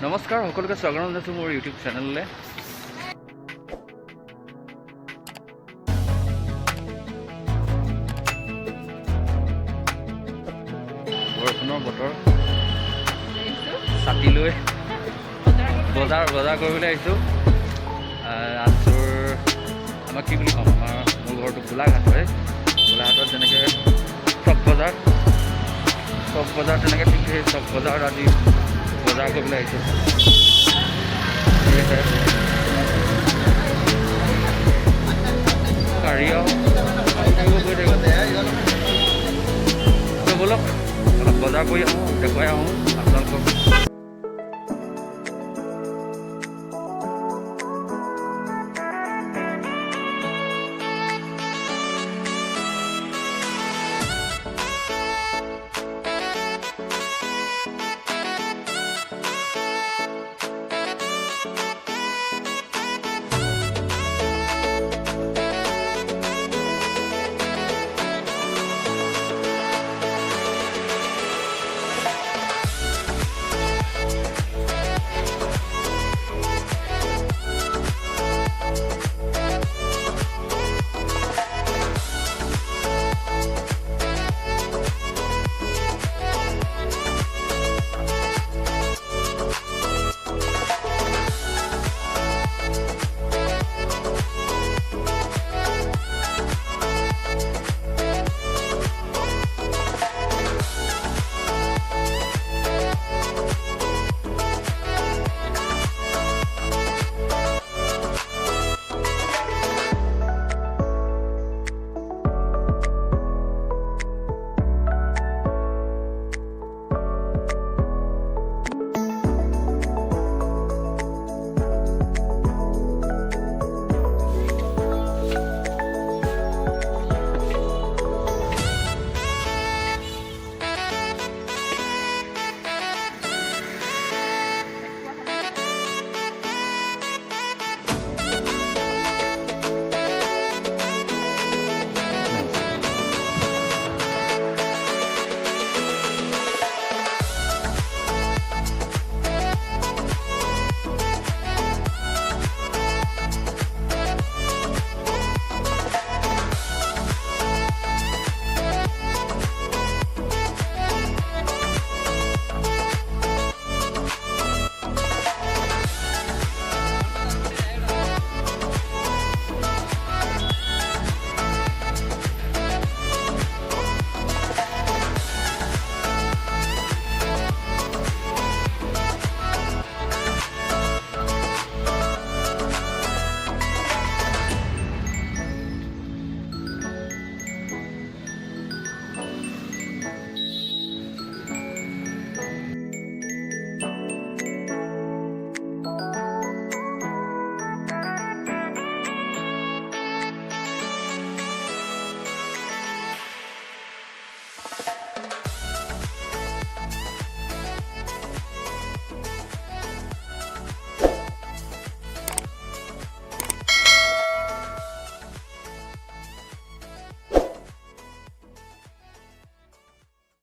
নমস্কাৰ সকলোকে স্বাগতম জনাইছোঁ মোৰ ইউটিউব চেনেললৈ। বৰষুণৰ বতৰ, ছাতি লৈ বজাৰ কৰিবলৈ আহিছোঁ। আজটোৰ আমাক কি বুলি ক'ম, মোৰ ঘৰটো গোলাঘাট হয়। গোলাঘাটত যেনেকৈ চক বজাৰ তেনেকৈ ঠিক সেই চক বজাৰত আজি বজাৰ কৰিবলৈ আহিছোঁ। ব'লক অলপ বজাৰ কৰি আহোঁ, দেখুৱাই আহোঁ আপোনালোকক।